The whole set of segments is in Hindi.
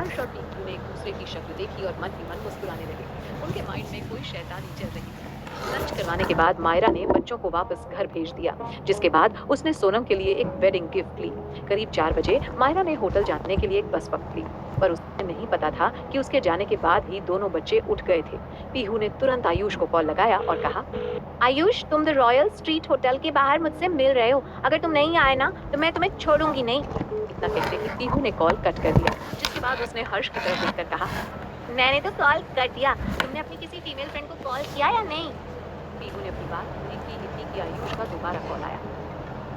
हर्ष और पीकू ने एक दूसरे की शक्ल देखी और मन ही मन मुस्कुराने लगे। उनके माइंड में कोई शैतानी चल रही थी। लंच करवाने के बाद मायरा ने बच्चों को वापस घर भेज दिया, जिसके बाद उसने सोनम के लिए एक वेडिंग गिफ्ट ली। करीब 4 बजे मायरा ने होटल जाने के लिए एक बस पकड़ी, पर उसे नहीं पता था कि उसके जाने के बाद ही दोनों बच्चे उठ गए थे। पीहू ने तुरंत आयुष को कॉल लगाया और कहा, आयुष, तुम द रॉयल स्ट्रीट होटल के बाहर मुझसे मिल रहे हो। अगर तुम नहीं आए ना तो मैं तुम्हें छोड़ूंगी नहीं। इतना कहते ही पीहू ने कॉल कट कर दिया, जिसके बाद उसने हर्ष की तरफ देखकर कहा, मैंने तो कॉल कर दिया, तुमने अपनी किसी फीमेल फ्रेंड को कॉल किया या नहीं? पीहू ने अपनी बात पूरी की ही थी कि आयुष का दोबारा कॉल आया।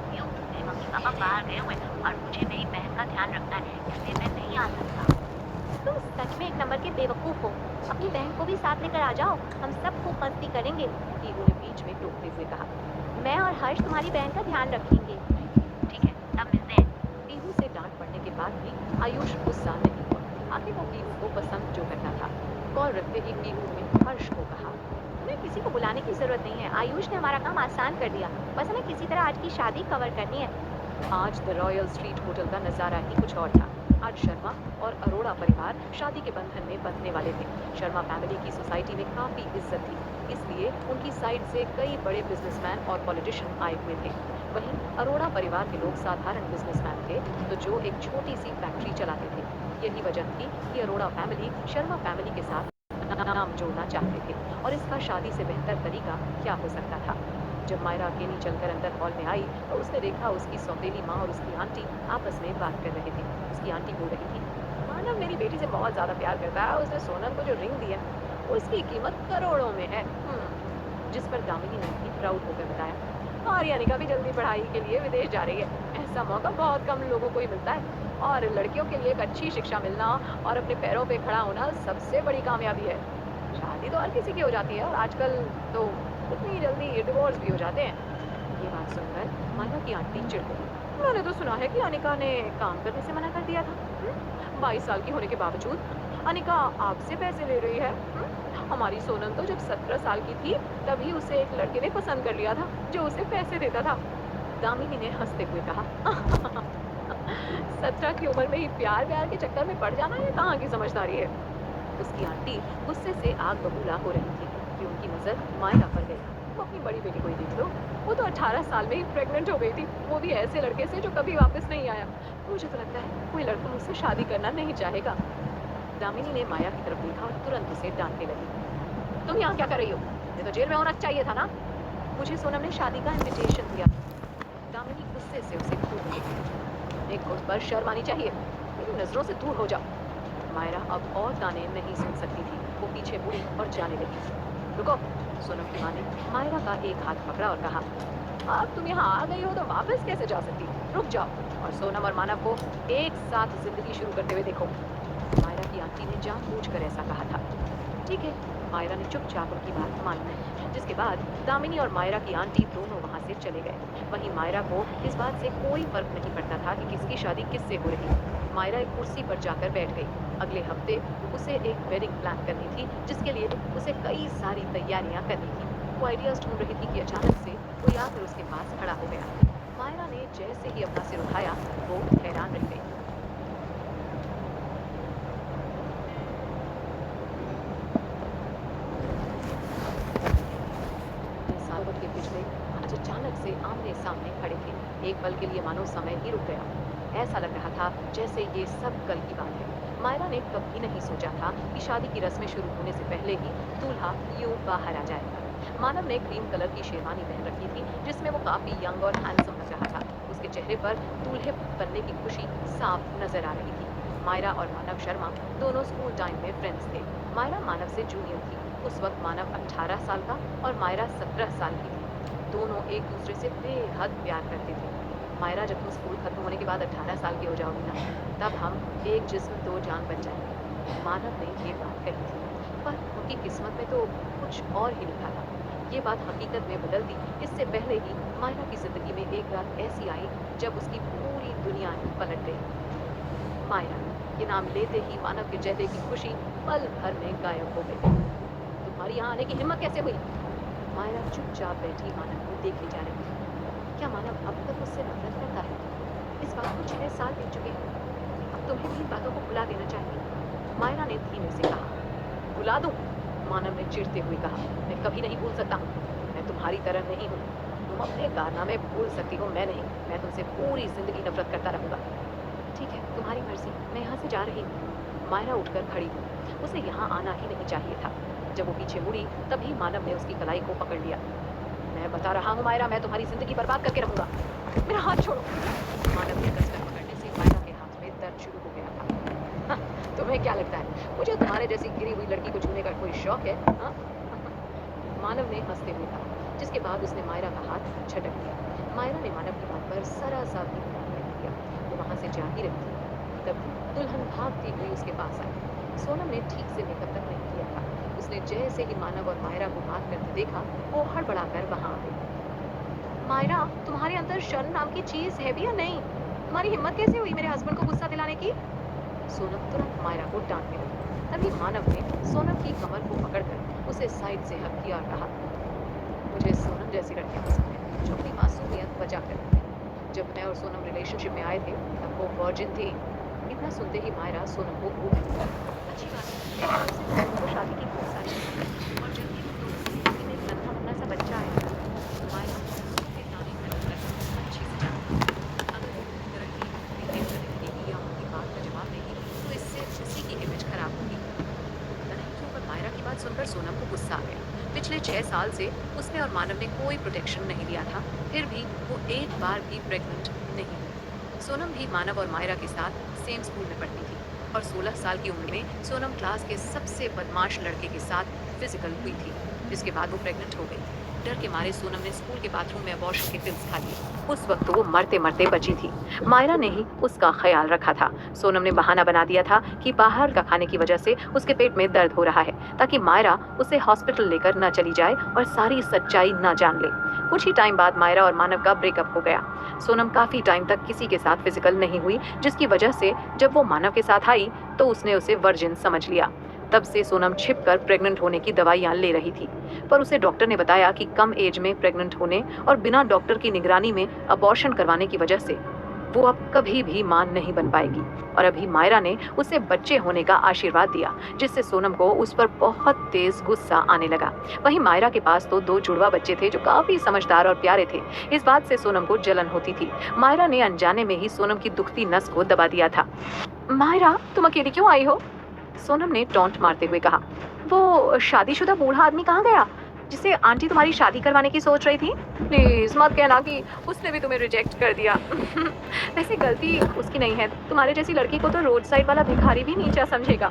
क्यों? मेरे मम्मी पापा बाहर गए हुए हैं और मुझे मेरी बहन का ध्यान रखना है, इसलिए मैं नहीं आ सकता। तुम सच में एक नंबर के बेवकूफ हो। अपनी बहन को भी साथ लेकर आ जाओ, हम सब खूब मस्ती करेंगे। पीहू ने बीच में टोकते हुए कहा, मैं और हर्ष तुम्हारी बहन का ध्यान रखेंगे। ठीक है, तब मिलते हैं। पीहू से डांट पड़ने के बाद भी आयुष गुस्सा नहीं हुआ। आखिर वो पीहू को पसंद जो करता था। कॉल रखते ही पीहू ने हर्ष को कहा, तुम्हें किसी को बुलाने की जरूरत नहीं है, आयुष ने हमारा काम आसान कर दिया। बस हमें किसी तरह आज की शादी कवर करनी है। आज द रॉयल स्ट्रीट होटल का नजारा ही कुछ और था। आज शर्मा और अरोड़ा परिवार शादी के बंधन में बंधने वाले थे। शर्मा फैमिली की सोसाइटी में काफी इज्जत थी, इसलिए उनकी साइड से कई बड़े बिजनेसमैन और पॉलिटिशियन आए हुए थे। वहीं अरोड़ा परिवार के लोग साधारण बिजनेसमैन थे, तो जो एक छोटी सी फैक्ट्री चलाते थे। यही वजह थी कि अरोड़ा फैमिली शर्मा फैमिली के साथ नाम जोड़ना चाहते थे, और इसका शादी से बेहतर तरीका क्या हो सकता था। जब मायरा अकेली चलकर अंदर हॉल में आई तो उसने देखा उसकी सौतेली माँ और उसकी आंटी आपस में बात कर रहे थे। उसकी आंटी बोल रही थी, मानव मेरी बेटी से बहुत ज्यादा प्यार करता है, उसने सोनम को जो रिंग दी है उसकी कीमत करोड़ों में है। जिस पर दामिनी ने भी प्राउड होकर बताया, और यानिका भी जल्दी पढ़ाई के लिए विदेश जा रही है। ऐसा मौका बहुत कम लोगों को ही मिलता है, और लड़कियों के लिए एक अच्छी शिक्षा मिलना और अपने पैरों पे खड़ा होना सबसे बड़ी कामयाबी है। शादी तो हर किसी की हो जाती है, और आजकल तो इतनी जल्दी डिवोर्स भी हो जाते हैं। ये बात सुनकर माला की आंटी चिढ़ गई। मैंने तो सुना है कि अनिका ने काम करने से मना कर दिया था। 22 साल की होने के बावजूद अनिका आपसे पैसे ले रही है। हमारी सोनम तो जब 17 साल की थी तभी उसे एक लड़के ने पसंद कर लिया था जो उसे पैसे देता था। दामिनी ने हंसते हुए कहा, 17 की उम्र में ही प्यार प्यार के चक्कर में पड़ जाना, ये कहाँ की समझदारी है। उसकी आंटी गुस्से से आग बबूला हो रही थी कि उनकी नजर मायरा पर गई। वो अपनी बड़ी बेटी को ही देख लो, वो तो 18 साल में ही प्रेग्नेंट हो गई थी, वो भी ऐसे लड़के से जो कभी वापस नहीं आया। मुझे तो लगता है कोई लड़का मुझसे शादी करना नहीं चाहेगा। दामिनी ने माया की तरफ देखा और तुरंत उसे डांटने लगी, तुम यहाँ क्या कर रही हो? ये तो जेल में होना चाहिए था ना। मुझे सोनम ने शादी का इनविटेशन दिया। दामिनी गुस्से से उसे घूरने लगी, तुम्हें खुद पर शर्म आनी चाहिए, मेरी नजरों से दूर हो जाओ। मायरा अब और गाने नहीं सुन सकती थी, वो पीछे मुड़ी और जाने लगी। रुको। सोनम की माँ ने मायरा का एक हाथ पकड़ा और कहा, अब तुम यहाँ आ गई हो तो वापस कैसे जा सकती? रुक जाओ और सोनम और मानव को एक साथ जिंदगी शुरू करते हुए देखो। मायरा की आंटी ने जानबूझकर ऐसा कहा था। ठीक है, मायरा ने चुपचाप उनकी बात मान ली, जिसके बाद दामिनी और मायरा की आंटी दोनों वहां से चले गए। वहीं मायरा को इस बात से कोई फर्क नहीं पड़ता था कि किसकी शादी किससे हो रही है। मायरा एक कुर्सी पर जाकर बैठ गई। अगले हफ्ते उसे एक वेडिंग प्लान करनी थी, जिसके लिए उसे कई सारी तैयारियां करनी थी। वो आइडियाज ढूंढ रही थी कि अचानक से कोई आकर उसके पास खड़ा हो गया। मायरा ने जैसे ही अपना सिर उठाया, वो हैरान रह गई। सालों के पिछले आज अचानक से आमने सामने खड़े थे। एक पल के लिए मानो समय ही रुक गया। ऐसा लग रहा था जैसे ये सब कल की बात है। मायरा ने कभी नहीं सोचा था कि शादी की रस्में शुरू होने से पहले ही दूल्हा यूं बाहर आ जाएगा। मानव ने क्रीम कलर की शेरवानी पहन रखी थी, जिसमें वो काफी यंग और हैंडसम लग रहा था। उसके चेहरे पर दूल्हे बनने की खुशी साफ नजर आ रही थी। मायरा और मानव शर्मा दोनों स्कूल टाइम में फ्रेंड्स थे। मायरा मानव से जूनियर थी। उस वक्त मानव 18 साल का और मायरा 17 साल की थी। दोनों एक दूसरे से बेहद प्यार करते थे। मायरा, जब तुम स्कूल खत्म होने के बाद 18 साल की हो जाओगी ना, तब हम एक जिस्म दो जान बन जाएंगे। मानव ने ये बात कही थी, पर उनकी किस्मत में तो कुछ और ही लिखा था। ये बात हकीकत में बदल दी इससे पहले ही मायरा की जिंदगी में एक रात ऐसी आई जब उसकी पूरी दुनिया ही पलट गई। मायरा, ये नाम लेते ही मानव के चेहरे की खुशी पल भर में गायब हो गई। तुम्हारी यहाँ आने की हिम्मत कैसे हुई? मायरा चुपचाप बैठी मानव को देखी जा रही थी। क्या मानव अब तक उससे नफरत करता है? इस बात को 6 साल बीत चुके हैं। अब तुम्हें भी इन बातों को भुला देना चाहिए। मायरा ने धीमे से कहा। भुला दूं? मानव ने चिढ़ते हुए कहा। मैं कभी नहीं भूल सकता हूँ। मैं तुम्हारी तरह नहीं हूँ। तुम अपने कारनामे भूल सकती हो, मैं नहीं। मैं तुमसे पूरी जिंदगी नफरत करता रहूंगा। ठीक है, तुम्हारी मर्जी, मैं यहाँ से जा रही हूँ। मायरा उठकर खड़ी हुई। उसे यहाँ आना ही नहीं चाहिए था। जब वो पीछे मुड़ी तभी मानव ने उसकी कलाई को पकड़ लिया। मैं बता रहा हूँ मायरा, मैं तुम्हारी जिंदगी बर्बाद करके रहूंगा। मेरा हाथ छोड़ो। मानव ने कसकर पकड़ने से मायरा के हाथ में दर्द शुरू हो गया था। हाँ, तुम्हें क्या लगता है मुझे तुम्हारे जैसी गिरी हुई लड़की को छूने का कोई शौक है? हाँ? मानव ने हंसते हुए कहा, जिसके बाद उसने मायरा का हाथ झटक दिया। मायरा ने मानव की बात पर जरा सा भी ध्यान नहीं दिया। वो वहां से जा ही रही थी, तब दुल्हन भागती हुई उसके पास आई। सोनम ने ठीक से मेकअप तक नहीं किया था। उसने जैसे ही मानव और मायरा को बात करते देखा, वो हड़बड़ाकर वहां आ गई। मायरा, तुम्हारे अंदर शर्म नाम की चीज है भी या नहीं? तुम्हारी हिम्मत कैसे हुई मेरे हस्बैंड को गुस्सा दिलाने की? सोनम तुरंत मायरा को डांटने लगी। तभी मानव ने सोनम की कमर को पकड़कर उसे साइड से हक किया और कहा, मुझे सोनम जैसी लड़कियां पसंद है जो अपनी मासूमियत बचा कर रखती है। जब मैं और सोनम रिलेशनशिप में आए थे तब वो वर्जिन थी। इतना सुनते ही मायरा सोनम को घूर लिया। अच्छी बात है, उससे दोनों को शादी की बहुत सारी उम्मीदें और जल्दी हम दोनों की जिंदगी में एक नन्हा मुन्ना सा बच्चा आएगा। मायरा सोनम के ताने कर अच्छी से जानती थी। अगर वो पूरी तरह ठीक बिहेव करने लगेगी या उनकी बात का जवाब देगी तो इससे उसी की इमेज खराब होगी। पता नहीं क्यों पर मायरा की बात सुनकर सोनम को गुस्सा आ गया। पिछले 6 साल से उसने और मानव ने कोई प्रोटेक्शन नहीं लिया था, फिर भी वो एक बार भी प्रेग्नेंट नहीं हुई। सोनम भी मानव और मायरा के साथ सेम स्कूल में पढ़ती थी और 16 साल की उम्र में सोनम क्लास के सबसे बदमाश लड़के के साथ फिजिकल हुई थी, जिसके बाद वो प्रेग्नेंट हो गई। डर के मारे सोनम ने स्कूल के बाथरूम में अबॉर्शन के पिल्स खा लिए। उस वक्त वो मरते मरते बची थी। मायरा ने ही उसका ख्याल रखा था। सोनम ने बहाना बना दिया था कि बाहर का खाने की वजह से उसके पेट में दर्द हो रहा है, ताकि मायरा उसे हॉस्पिटल लेकर न चली जाए और सारी सच्चाई न जान ले। कुछ ही टाइम बाद मायरा और मानव का ब्रेकअप हो गया। सोनम काफी टाइम तक किसी के साथ फिजिकल नहीं हुई, जिसकी वजह से जब वो मानव के साथ आई तो उसने उसे वर्जिन समझ लिया। तब से सोनम छिपकर प्रेग्नेंट होने की दवाइयां ले रही थी, पर उसे डॉक्टर ने बताया कि कम एज में प्रेग्नेंट होने और बिना डॉक्टर की निगरानी में अबॉर्शन करवाने की वजह से वो अब कभी भी मां नहीं बन पाएगी। और अभी मायरा ने उसे बच्चे होने का आशीर्वाद दिया, जिससे सोनम को उस पर बहुत तेज गुस्सा आने लगा। वहीं मायरा के पास तो 2 जुड़वा बच्चे थे जो काफी समझदार और प्यारे थे। इस बात से सोनम को जलन होती थी। मायरा ने अनजाने में ही सोनम की दुखती नस को दबा दिया था। मायरा, तुम अकेली क्यों आई हो? सोनम ने टॉन्ट मारते हुए कहा। वो शादीशुदा बूढ़ा आदमी कहाँ गया जिसे आंटी तुम्हारी शादी करवाने की सोच रही थी? प्लीज मत कहना कि उसने भी तुम्हें रिजेक्ट कर दिया। वैसे गलती उसकी नहीं है, तुम्हारे जैसी लड़की को तो रोड साइड वाला भिखारी भी नीचा समझेगा।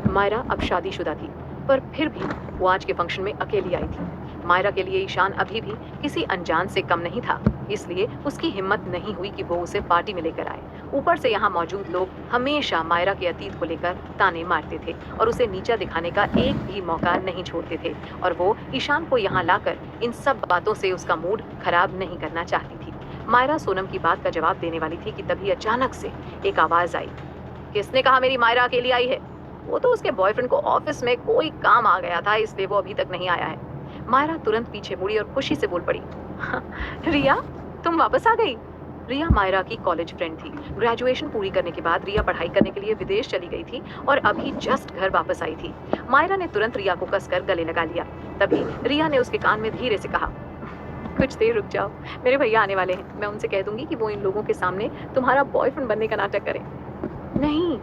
मायरा अब शादीशुदा थी, पर फिर भी वो आज के फंक्शन में अकेली आई थी। मायरा के लिए ईशान अभी भी किसी अनजान से कम नहीं था, इसलिए उसकी हिम्मत नहीं हुई कि वो उसे पार्टी में लेकर आए। ऊपर से यहाँ मौजूद लोग हमेशा मायरा के अतीत को लेकर ताने मारते थे और उसे नीचा दिखाने का एक भी मौका नहीं छोड़ते थे, और वो ईशान को यहाँ लाकर इन सब बातों से उसका मूड खराब नहीं करना चाहती थी। मायरा सोनम की बात का जवाब देने वाली थी कि तभी अचानक से एक आवाज आई। किसने कहा मेरी मायरा अकेली आई है? वो तो उसके बॉयफ्रेंड को ऑफिस में कोई काम आ गया था, इसलिए वो अभी तक नहीं आया है। मायरा तुरंत पीछे मुड़ी और खुशी से बोल पड़ी, रिया, तुम वापस आ गई? रिया मायरा की कॉलेज फ्रेंड थी। ग्रेजुएशन पूरी करने के बाद रिया पढ़ाई करने के लिए विदेश चली गई थी और अभी जस्ट घर वापस आई थी। मायरा ने तुरंत रिया को कसकर गले लगा लिया। तभी रिया ने उसके कान में धीरे से कहा, कुछ देर रुक जाओ, मेरे भैया आने वाले हैं। मैं उनसे कह दूंगी कि वो इन लोगों के सामने तुम्हारा बॉयफ्रेंड बनने का नाटक करें। नहीं,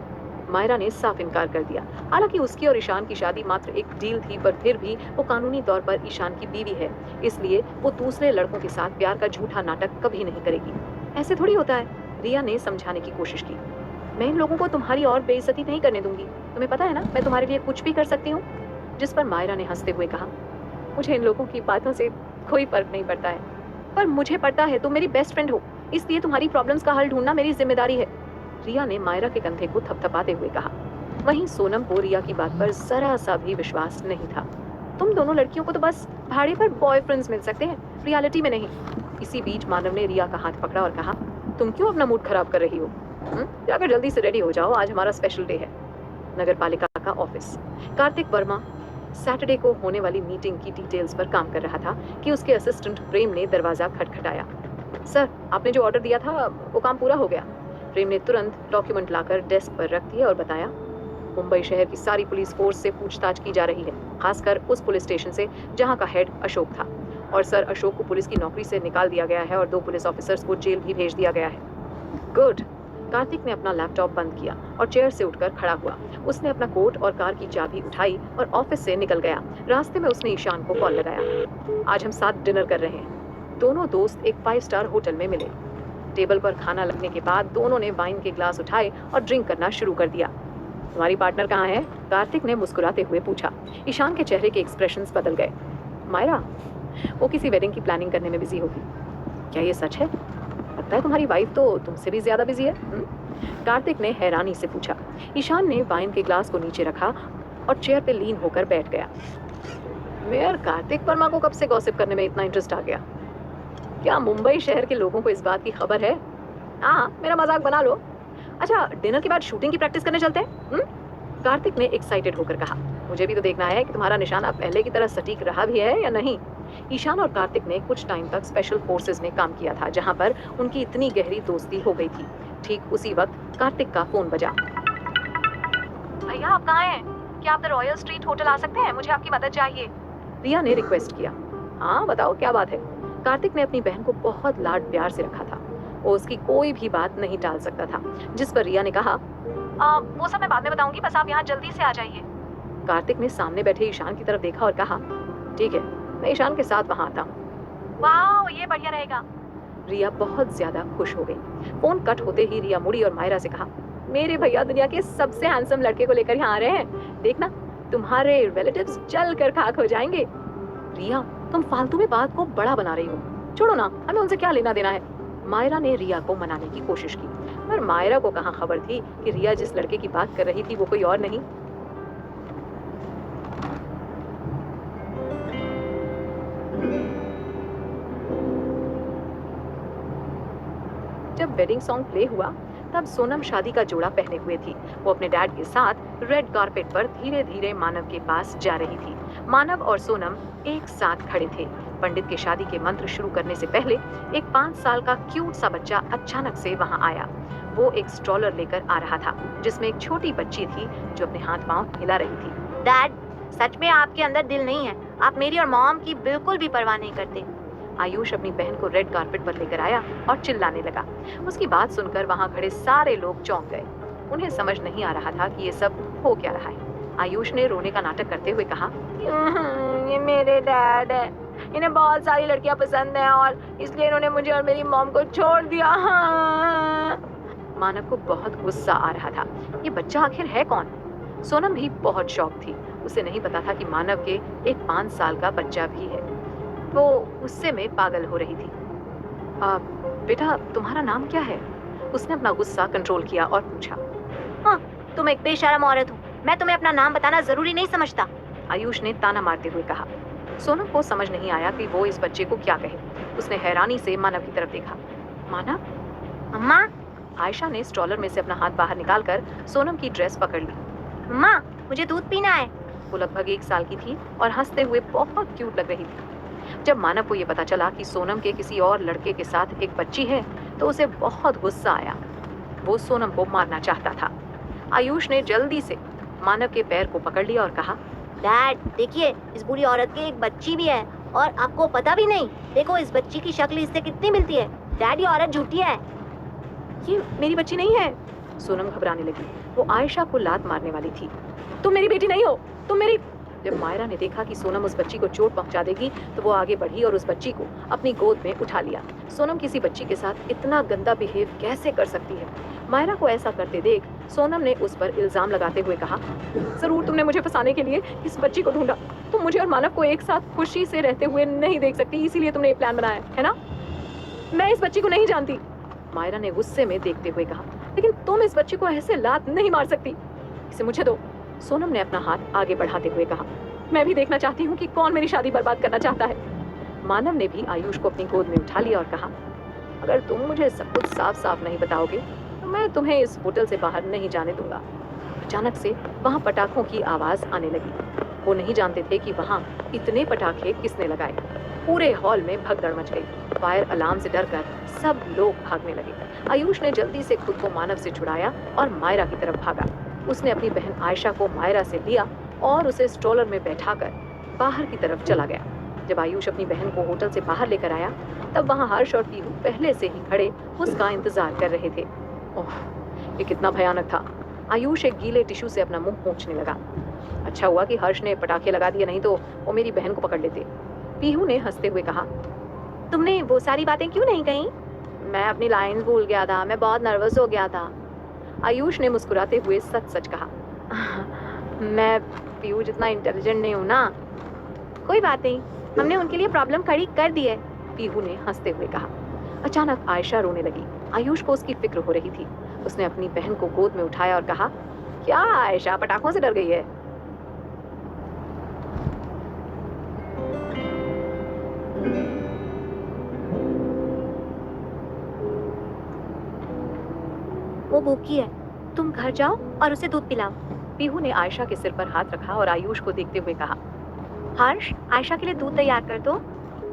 मायरा ने साफ इनकार कर दिया। हालांकि उसकी और ईशान की शादी मात्र एक डील थी, पर फिर भी वो कानूनी तौर पर ईशान की बीवी है, इसलिए वो दूसरे लड़कों के साथ प्यार का झूठा नाटक कभी नहीं करेगी। ऐसे थोड़ी होता है, रिया ने समझाने की कोशिश की। मैं इन लोगों को तुम्हारी और बेइज्जती नहीं करने दूंगी। तुम्हें पता है ना, मैं तुम्हारे लिए कुछ भी कर सकती हूँ। जिस पर मायरा ने हंसते हुए कहा, मुझे इन लोगों की बातों से कोई फर्क नहीं पड़ता है, पर मुझे पड़ता है, तुम मेरी बेस्ट फ्रेंड हो, इसलिए तुम्हारी प्रॉब्लम्स का हल ढूंढना मेरी जिम्मेदारी है। रिया ने मायरा के कंधे को थपथपाते हुए कहा। वहीं सोनम को रिया की बात पर जरा सा भी विश्वास नहीं था। तुम दोनों लड़कियों को तो बस भाड़े पर बॉयफ्रेंड्स मिल सकते हैं, रियलिटी में नहीं। इसी बीच मानव ने रिया का हाथ पकड़ा और कहा, तुम क्यों अपना मूड खराब कर रही हो? जाकर जल्दी से रेडी हो जाओ, आज हमारा स्पेशल डे है। नगर पालिका का ऑफिस। कार्तिक वर्मा सैटरडे को होने वाली मीटिंग की डिटेल्स पर काम कर रहा था कि उसके असिस्टेंट प्रेम ने दरवाजा खटखटाया। सर, आपने जो ऑर्डर दिया था वो काम पूरा हो गया। प्रेम ने तुरंत डॉक्यूमेंट लाकर डेस्क पर रख दिया और बताया, मुंबई शहर की सारी पुलिस फोर्स से पूछताछ की जा रही है, खासकर उस पुलिस स्टेशन से जहां का हेड अशोक था। और सर, अशोक को पुलिस की नौकरी से निकाल दिया गया है और 2 पुलिस ऑफिसर्स को जेल भी भेज दिया गया है। गुड। कार्तिक ने अपना लैपटॉप बंद किया और चेयर से उठकर खड़ा हुआ। उसने अपना कोट और कार की चाबी उठाई और ऑफिस से निकल गया। रास्ते में उसने ईशान को कॉल लगाया। आज हम साथ डिनर कर रहे हैं। दोनों दोस्त एक 5 स्टार होटल में मिले। टेबल पर खाना लगने के बाद दोनों ने वाइन के ग्लास उठाए और ड्रिंक करना शुरू कर दिया। तुम्हारी पार्टनर कहाँ है? कार्तिक ने मुस्कुराते हुए पूछा। ईशान के चेहरे के एक्सप्रेशंस बदल गए। मायरा, वो किसी वेडिंग की प्लानिंग करने में बिजी होगी। क्या ये सच है? लगता है तुम्हारी वाइफ तो तुमसे भी ज्यादा बिजी है। कार्तिक ने हैरानी से पूछा। ईशान ने वाइन के ग्लास को नीचे रखा और चेयर पे लीन होकर बैठ गया। मेयर कार्तिक वर्मा को कब से गॉसिप करने में इतना इंटरेस्ट आ गया? क्या मुंबई शहर के लोगों को इस बात की खबर है? हाँ, मेरा मजाक बना लो। अच्छा, डिनर के बाद शूटिंग की प्रैक्टिस करने चलते हैं? कार्तिक ने एक्साइटेड होकर कहा। मुझे भी तो देखना है कि तुम्हारा निशाना पहले की तरह सटीक रहा भी है या नहीं। ईशान और कार्तिक ने कुछ टाइम तक स्पेशल फोर्सेस में काम किया था, जहां पर उनकी इतनी गहरी दोस्ती हो गई थी। ठीक उसी वक्त कार्तिक का फोन बजा। भैया, आप कहाँ हैं? क्या आप द रॉयल स्ट्रीट होटल आ सकते हैं? मुझे आपकी मदद चाहिए। रिया ने रिक्वेस्ट किया। हाँ बताओ, क्या बात है? कार्तिक ने अपनी बहन को बहुत लाड प्यार से रखा था। वो उसकी कोई भी बात नहीं टाल सकता था। जिस पर रिया ने कहा, वो सब मैं बाद में बताऊंगी, बस आप यहाँ जल्दी से आ जाइए। कार्तिक ने सामने बैठे ईशान की तरफ देखा और कहा, ठीक है, मैं ईशान के साथ वहाँ आता हूँ। वाह, ये बढ़िया रहेगा। रिया बहुत ज्यादा खुश हो गई। फोन कट होते ही रिया मुड़ी और मायरा से कहा, मेरे भैया दुनिया के सबसे हैंडसम लड़के को लेकर यहाँ आ रहे हैं। देखना, तुम्हारे रिलेटिव्स जल कर खाक हो जाएंगे। रिया, तुम फालतू में बात को बड़ा बना रही हो। छोड़ो ना, हमें उनसे क्या लेना देना है। मायरा ने रिया को मनाने की कोशिश की, पर मायरा को कहाँ खबर थी कि रिया जिस लड़के की बात कर रही थी वो कोई और नहीं। जब वेडिंग सॉन्ग प्ले हुआ तब सोनम शादी का जोड़ा पहने हुए थी। वो अपने डैड के साथ रेड कारपेट पर धीरे धीरे मानव के पास जा रही थी। मानव और सोनम एक साथ खड़े थे। पंडित के शादी के मंत्र शुरू करने से पहले एक 5 साल का क्यूट सा बच्चा अचानक से वहां आया। वो एक स्ट्रॉलर लेकर आ रहा था जिसमें एक छोटी बच्ची थी जो अपने हाथ पांव हिला रही थी। डैड, सच में आपके अंदर दिल नहीं है। आप मेरी और मॉम की बिल्कुल भी परवाह नहीं करते। आयुष अपनी बहन को रेड कारपेट पर लेकर आया और चिल्लाने लगा। उसकी बात सुनकर वहां खड़े सारे लोग चौंक गए। उन्हें समझ नहीं आ रहा था कि ये सब हो क्या रहा है। आयुष ने रोने का नाटक करते हुए कहा, ये मेरे डैड है। इन्हें बहुत सारी लड़कियां पसंद हैं और इसलिए इन्होंने मुझे और मेरी मॉम को छोड़ दिया। मानव को बहुत गुस्सा आ रहा था। ये बच्चा आखिर है कौन? सोनम भी बहुत शॉक थी। उसे नहीं पता था कि मानव के एक 5 साल का बच्चा भी है। वो गुस्से में पागल हो रही थी। बेटा, तुम्हारा नाम क्या है? उसने अपना गुस्सा कंट्रोल किया और पूछा। हाँ, तुम एक बेशरम औरत हो। मैं तुम्हें अपना नाम बताना जरूरी नहीं समझता। आयुष ने ताना मारते हुए कहा। सोनम को समझ नहीं आया कि वो इस बच्चे को क्या कहे। उसने हैरानी से मानव की तरफ देखा। मानव? अम्मा? आयशा ने स्ट्रॉलर में से अपना हाथ बाहर निकालकर सोनम की ड्रेस पकड़ ली। अम्मा, मुझे दूध पीना है। वो लगभग 1 साल की थी और हंसते हुए बहुत क्यूट लग रही थी। जब मानव को ये पता चला कि सोनम के किसी और लड़के के साथ एक बच्ची है तो उसे बहुत गुस्सा आया। वो सोनम को मारना चाहता था। आयुष ने जल्दी से मानव के पैर को पकड़ लिया और कहा, डैड देखिए, इस बुरी औरत की एक बच्ची भी है और आपको पता भी नहीं। देखो इस बच्ची की शक्ल इससे कितनी मिलती है। डैड, ये औरत झूठी है। ये मेरी बच्ची नहीं है। सोनम घबराने लगी। वो आयशा को लात मारने वाली थी। तुम मेरी बेटी नहीं हो, तुम मेरी। जब मायरा ने देखा कि सोनम उस बच्ची को चोट पहुंचा देगी तो वो आगे बढ़ी और उस बच्ची को अपनी गोद में उठा लिया। सोनम किसी बच्ची के साथ इतना गंदा बिहेव कैसे कर सकती है? मायरा को ऐसा करते देख सोनम ने उस पर इल्जाम लगाते हुए कहा, जरूर तुमने मुझे फंसाने के लिए इस बच्ची को ढूंढा। तुम मुझे और मानव को एक साथ खुशी से रहते हुए नहीं देख सकती, इसीलिए तुमने ये प्लान बनाया है ना? मैं इस बच्ची को नहीं जानती, मायरा ने गुस्से में देखते हुए कहा। लेकिन तुम इस बच्ची को ऐसे लात नहीं मार सकती, इसे मुझे दो। सोनम ने अपना हाथ आगे बढ़ाते हुए कहा, मैं भी देखना चाहती हूँ कि कौन मेरी शादी बर्बाद करना चाहता है। मानव ने भी आयुष को अपनी गोद में उठा लिया और कहा, अगर तुम मुझे सब कुछ साफ साफ नहीं बताओगे तो मैं तुम्हें इस होटल से बाहर नहीं जाने दूंगा। अचानक से वहां पटाखों की आवाज आने लगी। वो नहीं जानते थे कि वहाँ इतने पटाखे किसने लगाए। पूरे हॉल में भगदड़ मच गई। फायर अलार्म से डरकर सब लोग भागने लगे। आयुष ने जल्दी से खुद को मानव से छुड़ाया और मायरा की तरफ भागा। उसने अपनी बहन आयशा को मायरा से लिया और उसे स्ट्रोलर में बैठाकर बाहर की तरफ चला गया। जब आयुष अपनी बहन को होटल से बाहर लेकर आया, तब वहाँ हर्ष और पीहू पहले से ही खड़े उसका इंतजार कर रहे थे। ओह, ये कितना भयानक था। आयुष एक गीले टिश्यू से अपना मुंह पोंछने लगा। अच्छा हुआ कि हर्ष ने पटाखे लगा दिए, नहीं तो वो मेरी बहन को पकड़ लेते। पीहू ने हंसते हुए कहा, तुमने वो सारी बातें क्यों नहीं कही? मैं अपनी लाइंस भूल गया था, मैं बहुत नर्वस हो गया था। आयुष ने मुस्कुराते हुए सच सच कहा, मैं पीहू जितना इंटेलिजेंट नहीं हूँ ना। कोई बात नहीं, हमने उनके लिए प्रॉब्लम खड़ी कर दी है, पीहू ने हंसते हुए कहा। अचानक आयशा रोने लगी। आयुष को उसकी फिक्र हो रही थी। उसने अपनी बहन को गोद में उठाया और कहा, क्या आयशा पटाखों से डर गई है? वो भूखी है, तुम घर जाओ और उसे दूध पिलाओ। पीहू ने आयशा के सिर पर हाथ रखा और आयुष को देखते हुए कहा, हर्ष, आयशा के लिए दूध तैयार कर दो।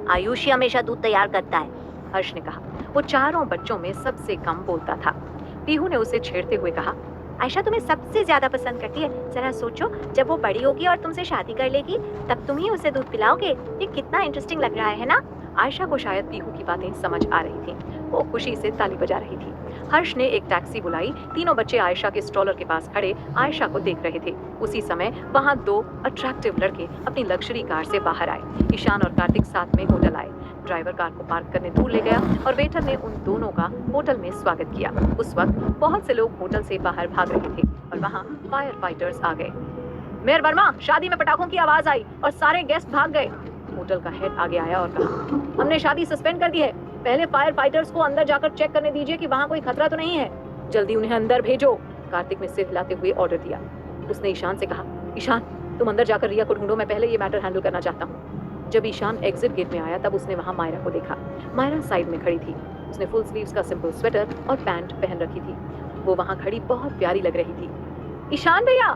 आयुष ही हमेशा दूध तैयार करता है, हर्ष ने कहा। वो चारों बच्चों में सबसे कम बोलता था। पीहू ने उसे छेड़ते हुए कहा, आयशा तुम्हें सबसे ज्यादा पसंद करती है। जरा सोचो, जब वो बड़ी होगी और तुमसे शादी कर लेगी, तब तुम ही उसे दूध पिलाओगे। ये कितना इंटरेस्टिंग लग रहा है ना? आयशा को शायद पीहू की बातें समझ आ रही थी। वो खुशी से ताली बजा रही थी। हर्ष ने एक टैक्सी बुलाई। तीनों बच्चे आयशा के स्ट्रोलर के पास खड़े आयशा को देख रहे थे। उसी समय वहाँ दो अट्रैक्टिव लड़के अपनी लग्जरी कार से बाहर आए। ईशान और कार्तिक साथ में होटल आए। ड्राइवर कार को पार्क करने दूर ले गया और वेटर ने उन दोनों का होटल में स्वागत किया। उस वक्त बहुत से लोग होटल से बाहर भाग रहे थे और वहाँ फायर फाइटर्स आ गए। मेयर वर्मा, शादी में पटाखों की आवाज आई और सारे गेस्ट भाग गए। होटल का हेड आगे आया और कहा, हमने शादी सस्पेंड कर दी है। पहले फायर फाइटर्स को अंदर जाकर चेक करने दीजिए कि वहाँ कोई खतरा तो नहीं है। जल्दी उन्हें अंदर भेजो। कार्तिक ने सिर हिलाते हुए ऑर्डर दिया। उसने ईशान से कहा, ईशान तुम अंदर जाकर रिया को ढूंढो, मैं पहले ये मैटर हैंडल करना चाहता हूँ। जब ईशान एग्जिट गेट में आया तब उसने वहाँ मायरा को देखा। मायरा साइड में खड़ी थी। उसने फुल स्लीव्स का सिंपल स्वेटर और पैंट पहन रखी थी। वो वहाँ खड़ी बहुत प्यारी लग रही थी। ईशान भैया!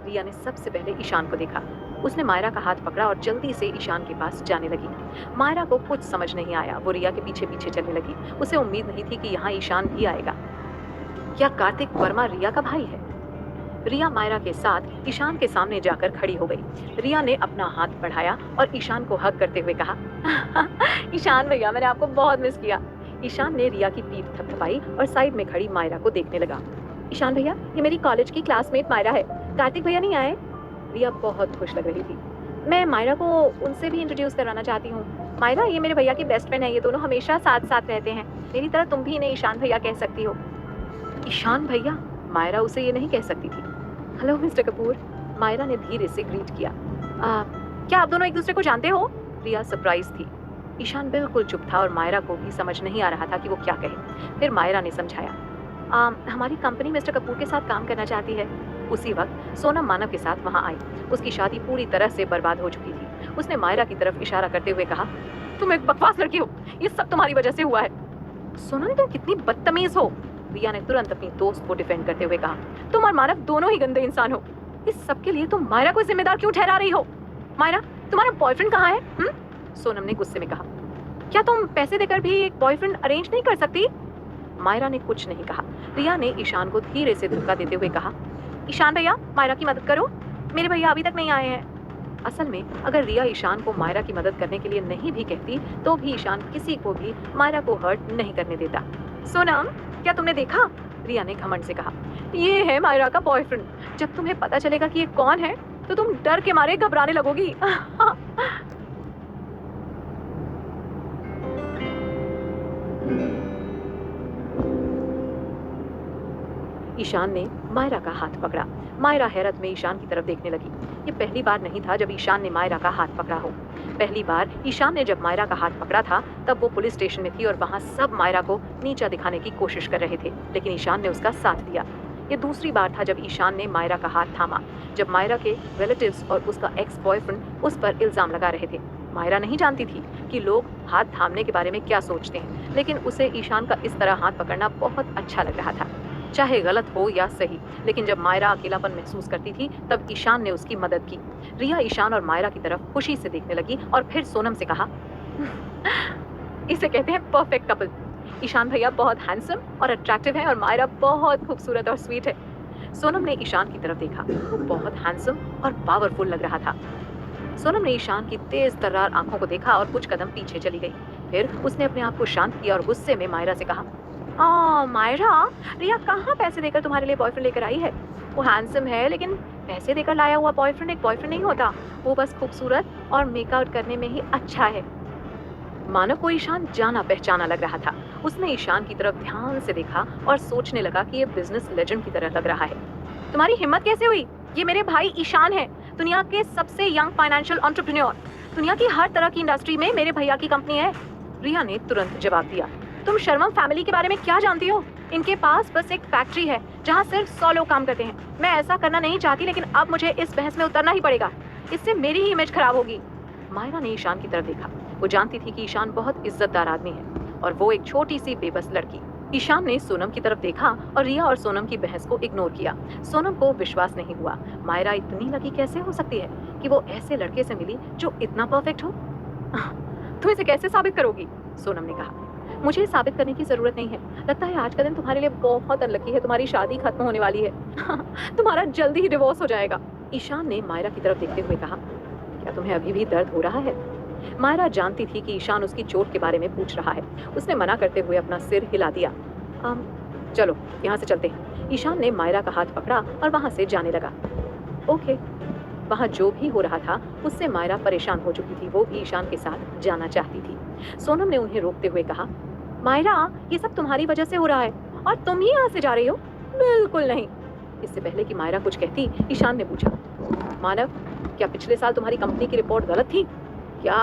रिया ने सबसे पहले ईशान को देखा। उसने मायरा का हाथ पकड़ा और जल्दी से ईशान के पास जाने लगी। मायरा को कुछ समझ नहीं आया। वो रिया के पीछे पीछे चलने लगी। उसे उम्मीद नहीं थी कि यहाँ ईशान भी आएगा। क्या कार्तिक वर्मा रिया का भाई है? रिया मायरा के साथ ईशान के सामने जाकर खड़ी हो गई। रिया ने अपना हाथ बढ़ाया और ईशान को हग करते हुए कहा, ईशान भैया, मैंने आपको बहुत मिस किया। ईशान ने रिया की पीठ थपथपाई और साइड में खड़ी मायरा को देखने लगा। ईशान भैया, ये मेरी कॉलेज की क्लासमेट मायरा है। कार्तिक भैया नहीं आए? रिया बहुत खुश लग रही थी। मैं मायरा को उनसे भी इंट्रोड्यूस करवाना चाहती हूँ। मायरा, ये मेरे भैया की बेस्ट फ्रेंड है। ये दोनों हमेशा साथ साथ रहते हैं। मेरी तरह तुम भी इन्हें ईशान भैया कह सकती हो। ईशान भैया? मायरा उसे ये नहीं कह सकती थी। हेलो मिस्टर कपूर, मायरा ने धीरे से ग्रीट किया। क्या आप दोनों एक दूसरे को जानते हो? रिया सरप्राइज थी। ईशान बिल्कुल चुप था और मायरा को भी समझ नहीं आ रहा था कि वो क्या कहे। फिर मायरा ने समझाया, हमारी कंपनी मिस्टर कपूर के साथ काम करना चाहती है। उसी वक्त सोनम मानव के साथ वहां आई। उसकी शादी पूरी तरह से बर्बाद हो चुकी थी। उसने मायरा की तरफ इशारा करते हुए कहा, तुम एक बकवास लड़की हो, ये सब तुम्हारी वजह से हुआ है। सोनम, तुम कितनी बदतमीज हो। रिया ने तुरंत अपनी दोस्त को डिफेंड करते हुए कहा, तुम और मानव दोनों ही गंदे इंसान हो। इस सब के लिए तुम मायरा को जिम्मेदार क्यों ठहरा रही हो? मायरा, तुम्हारा बॉयफ्रेंड कहाँ है? सोनम ने गुस्से में कहा, क्या तुम पैसे देकर भी एक बॉयफ्रेंड अरेंज नहीं कर सकती? मायरा ने कुछ नहीं कहा। रिया ने ईशान को धीरे से धक्का देते हुए कहा, ईशान भैया, मायरा की मदद करो, मेरे भैया अभी तक नहीं आए हैं। असल में अगर रिया ईशान को मायरा की मदद करने के लिए नहीं भी कहती तो भी ईशान किसी को भी मायरा को हर्ट नहीं करने देता। सोनम, क्या तुमने देखा? रिया ने घमंड से कहा, ये है मायरा का बॉयफ्रेंड। जब तुम्हें पता चलेगा कि ये कौन है तो तुम डर के मारे घबराने लगोगी। ईशान ने मायरा का हाथ पकड़ा। मायरा हैरत में ईशान की तरफ देखने लगी। ये पहली बार नहीं था जब ईशान ने मायरा का हाथ पकड़ा हो। पहली बार ईशान ने जब मायरा का हाथ पकड़ा था तब वो पुलिस स्टेशन में थी और वहाँ सब मायरा को नीचा दिखाने की कोशिश कर रहे थे, लेकिन ईशान ने उसका साथ दिया। ये दूसरी बार था जब ईशान ने मायरा का हाथ थामा, जब मायरा के रिलेटिव्स और उसका एक्स बॉयफ्रेंड उस पर इल्जाम लगा रहे थे। मायरा नहीं जानती थी कि लोग हाथ थामने के बारे में क्या सोचते हैं, लेकिन उसे ईशान का इस तरह हाथ पकड़ना बहुत अच्छा लग रहा था। चाहे गलत हो या सही। लेकिन जब मायरा अकेलापन महसूस करती थी तब ईशान ने उसकी मदद की। रिया ईशान और मायरा की तरफ खुशी से देखने लगी और फिर सोनम से कहा, इसे कहते हैं परफेक्ट कपल। ईशान भैया बहुत हैंडसम और अट्रैक्टिव है और मायरा बहुत खूबसूरत और स्वीट है। सोनम ने ईशान की तरफ देखा। वो बहुत हैंडसम और पावरफुल लग रहा था। सोनम ने ईशान की तेज तर्रार आंखों को देखा और कुछ कदम पीछे चली गई। फिर उसने अपने आप को शांत किया और गुस्से में मायरा से कहा, मायरा, रिया कहाँ पैसे देकर तुम्हारे लिए बॉयफ्रेंड लेकर आई है? वो हैंडसम है लेकिन पैसे देकर लाया हुआ बॉयफ्रेंड एक बॉयफ्रेंड नहीं होता। वो बस खूबसूरत और मेकआउट करने में ही अच्छा है। मानव को ईशान जाना पहचाना लग रहा था। उसने ईशान की तरफ ध्यान से देखा और सोचने लगा कि ये बिजनेस लेजेंड की तरह लग रहा है। तुम्हारी हिम्मत कैसे हुई? ये मेरे भाई ईशान है, दुनिया के सबसे यंग फाइनेंशियल एंटरप्रेन्योर। दुनिया की हर तरह की इंडस्ट्री में मेरे भैया की कंपनी है। रिया ने तुरंत जवाब दिया, तुम शर्मम फैमिली के बारे में क्या जानती हो? इनके पास बस एक फैक्ट्री है जहाँ सिर्फ 100 लोग काम करते हैं। मैं ऐसा करना नहीं चाहती लेकिन अब मुझे इस बहस में उतरना ही पड़ेगा, इससे मेरी ही इमेज खराब होगी। मायरा ने ईशान की तरफ देखा। वो जानती थी कि ईशान बहुत इज्जतदार आदमी है और वो एक छोटी सी बेबस लड़की। ईशान ने सोनम की तरफ देखा और रिया और सोनम की बहस को इग्नोर किया। सोनम को विश्वास नहीं हुआ। मायरा इतनी लकी कैसे हो सकती है कि वो ऐसे लड़के से मिली जो इतना परफेक्ट हो? तुम इसे कैसे साबित करोगी? सोनम ने कहा, मुझे साबित करने की जरूरत नहीं है। लगता है आज का दिन तुम्हारे लिए बहुत अनलकी है। तुम्हारी शादी खत्म होने वाली है। तुम्हारा जल्दी ही डिवोर्स हो जाएगा। ईशान ने मायरा की तरफ देखते हुए कहा, क्या तुम्हें अभी भी दर्द हो रहा है? मायरा जानती थी कि ईशान उसकी चोट के बारे में पूछ रहा है। उसने मना करते हुए अपना सिर हिला दिया। चलो यहाँ से चलते हैं। ईशान ने मायरा का हाथ पकड़ा और वहां से जाने लगा। ओके। वहां जो भी हो रहा था उससे मायरा परेशान हो चुकी थी। वो भी ईशान के साथ जाना चाहती थी। सोनम ने उन्हें रोकते हुए कहा, मायरा, ये सब तुम्हारी वजह से हो रहा है और तुम ही यहाँ से जा रही हो? बिल्कुल नहीं। इससे पहले कि मायरा कुछ कहती, ईशान ने पूछा, मानव, क्या पिछले साल तुम्हारी कंपनी की रिपोर्ट गलत थी? क्या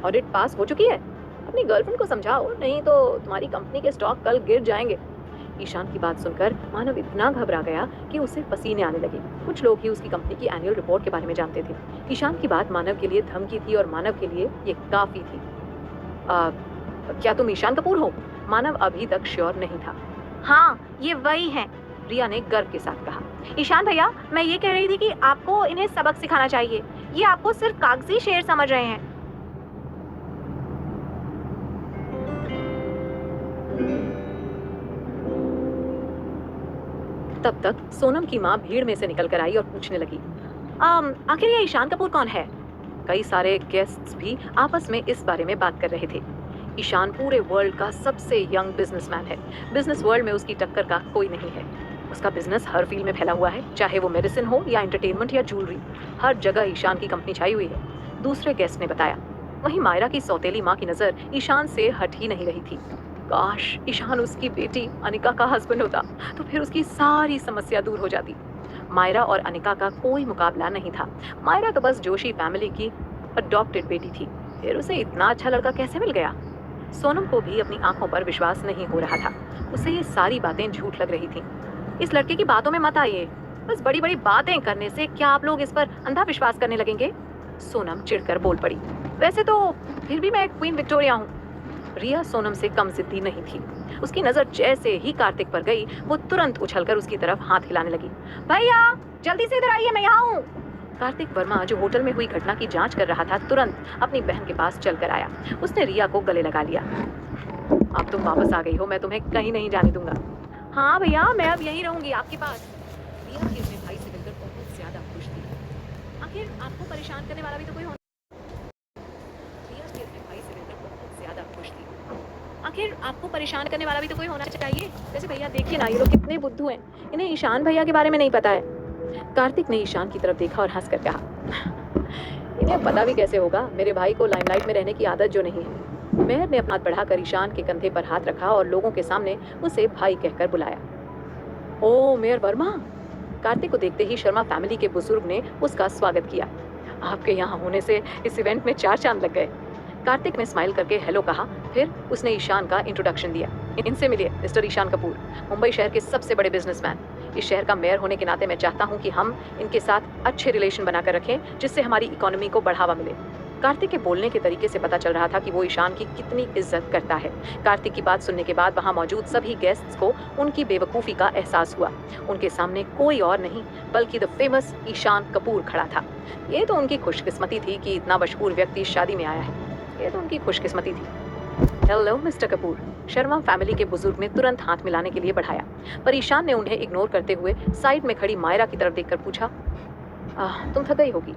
ऑडिट पास हो चुकी है? अपनी गर्लफ्रेंड को समझाओ, नहीं तो तुम्हारी कंपनी के स्टॉक कल गिर जाएंगे। ईशान की बात सुनकर मानव इतना घबरा गया कि उसे पसीने आने लगे। कुछ लोग ही उसकी कंपनी की एनुअल रिपोर्ट के बारे में जानते थे। ईशान की बात मानव के लिए धमकी थी और मानव के लिए ये काफी थी। क्या तुम ईशान कपूर हो? मानव अभी तक श्योर नहीं था। हाँ, ये वही है, रिया ने गर्व के साथ कहा। ईशान भैया, मैं ये कह रही थी कि आपको इन्हें सबक सिखाना चाहिए। ये आपको सिर्फ कागजी शेर समझ रहे हैं। तब तक सोनम की माँ भीड़ में से निकल कर आई और पूछने लगी, आखिर ये ईशान कपूर कौन है? कई सारे गेस्ट्स भी आपस में इस बारे में बात कर रहे थे। ईशान पूरे वर्ल्ड का सबसे यंग बिजनेसमैन है। बिजनेस वर्ल्ड में उसकी टक्कर का कोई नहीं है। उसका बिजनेस हर फील्ड में फैला हुआ है, चाहे वो मेडिसिन हो या एंटरटेनमेंट या ज्वेलरी। हर जगह ईशान की कंपनी छाई हुई है, दूसरे गेस्ट ने बताया। वहीं मायरा की सौतेली माँ की नजर ईशान से हट ही नहीं रही थी। काश ईशान उसकी बेटी अनिका का हस्बैंड होता तो फिर उसकी सारी समस्या दूर हो जाती। मायरा और अनिका का कोई मुकाबला नहीं था। मायरा तो बस जोशी फैमिली की अडॉप्टेड बेटी थी, फिर उसे इतना अच्छा लड़का कैसे मिल गया? सोनम को भी अपनी आंखों पर विश्वास नहीं हो रहा था। उसे ये सारी बातें झूठ लग रही थीं। इस लड़के की बातों में मत आइए, बस बड़ी बड़ी बातें करने से क्या आप लोग इस पर अंधा विश्वास करने लगेंगे? सोनम चिढ़कर बोल पड़ी। वैसे तो फिर भी मैं क्वीन विक्टोरिया हूँ। रिया सोनम से कम जिद्दी नहीं थी। उसकी नजर जैसे ही कार्तिक पर गई, वो तुरंत उछलकर उसकी तरफ हाथ हिलाने लगी। भैया, जल्दी से इधर आइए, मैं यहाँ हूँ। कार्तिक वर्मा, जो होटल में हुई घटना की जांच कर रहा था, तुरंत अपनी बहन के पास चलकर आया। उसने रिया को गले लगा लिया। अब तुम वापस आ गई हो, मैं तुम्हें कहीं नहीं जाने दूंगा। हाँ भैया, मैं अब यहीं रहूंगी आपके पास। रिया भी अपने भाई से मिलकर बहुत ज्यादा खुश थी। आखिर आपको परेशान करने वाला भी तो कोई होना। रिया भी अपने भाई से मिलकर बहुत ज्यादा खुश थी। आखिर आपको परेशान करने वाला भी तो कोई होना चाहिए। वैसे भैया देखिए ना, ये लोग कितने बुद्धू हैं, इन्हें ईशान भैया के बारे में नहीं पता है। कार्तिक ने ईशान की तरफ देखा और हंसकर कहा, इन्हें पता भी कैसे होगा, मेरे भाई को लाइमलाइट में रहने की आदत जो नहीं है। मेहर ने अपना हाथ बढ़ाकर ईशान के कंधे पर हाथ रखा और लोगों के सामने उसे भाई कहकर बुलाया। ओ मेयर वर्मा। कार्तिक को देखते ही शर्मा फैमिली के बुजुर्ग ने उसका स्वागत किया। आपके यहाँ होने से इस इवेंट में 4 चांद लग गए। कार्तिक ने स्माइल करके हेलो कहा, फिर उसने ईशान का इंट्रोडक्शन दिया। इनसे मिलिए, मिस्टर ईशान कपूर, मुंबई शहर के सबसे बड़े बिजनेसमैन। इस शहर का मेयर होने के नाते मैं चाहता हूं कि हम इनके साथ अच्छे रिलेशन बनाकर रखें, जिससे हमारी इकोनॉमी को बढ़ावा मिले। कार्तिक के बोलने के तरीके से पता चल रहा था कि वो ईशान की कितनी इज्जत करता है। कार्तिक की बात सुनने के बाद वहां मौजूद सभी गेस्ट्स को उनकी बेवकूफ़ी का एहसास हुआ। उनके सामने कोई और नहीं बल्कि द फेमस ईशान कपूर खड़ा था। ये तो उनकी खुशकिस्मती थी कि इतना मशहूर व्यक्ति शादी में आया है। ये तो उनकी खुशकिस्मती थी। Hello mister Kapoor, Sharma family के बुजुर्ग ने तुरंत हाथ मिलाने के लिए बढ़ाया, पर ईशान ने उन्हें इग्नोर करते हुए साइड में खड़ी मायरा की तरफ देखकर पूछा, तुम थक गई होगी।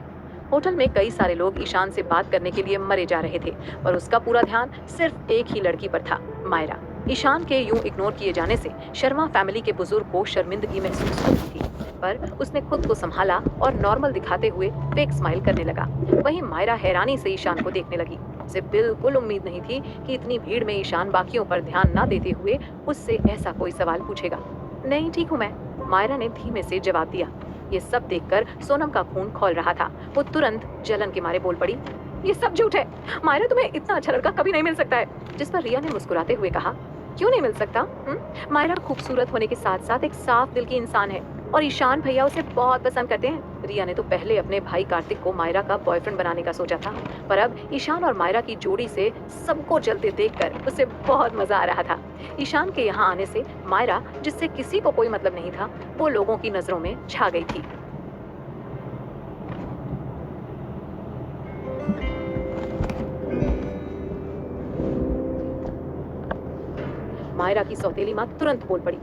होटल में कई सारे लोग ईशान से बात करने के लिए मरे जा रहे थे, पर उसका पूरा ध्यान सिर्फ एक ही लड़की पर था, मायरा। ईशान के यूं इग्नोर किए जाने से शर्मा फैमिली के बुजुर्ग को शर्मिंदगी महसूस होती थी, पर उसने खुद को संभाला और नॉर्मल दिखाते हुए फेक स्माइल करने लगा। वहीं मायरा हैरानी से ईशान को देखने लगी। उसे बिल्कुल उम्मीद नहीं थी कि इतनी भीड़ में ईशान बाकियों पर ध्यान न देते हुए उससे ऐसा कोई सवाल पूछेगा। नहीं, ठीक हूँ मैं, मायरा ने धीमे से जवाब दिया। ये सब देखकर सोनम का खून खौल रहा था। वो तुरंत जलन के मारे बोल पड़ी, ये सब झूठ है। मायरा, तुम्हें इतना अच्छा लड़का कभी नहीं मिल सकता है। जिस पर रिया ने मुस्कुराते हुए कहा, क्यों नहीं मिल सकता? मायरा खूबसूरत होने के साथ साथ एक साफ दिल की इंसान है और ईशान भैया उसे बहुत पसंद करते हैं। रिया ने तो पहले अपने भाई कार्तिक को मायरा का बॉयफ्रेंड बनाने का सोचा था, पर अब ईशान और मायरा की जोड़ी से सबको जलते देखकर उसे बहुत मजा आ रहा था। ईशान के यहाँ आने से मायरा, जिससे किसी को कोई मतलब नहीं था, वो लोगों की नजरों में छा गई थी। मायरा की सौतेली माँ तुरंत बोल पड़ी,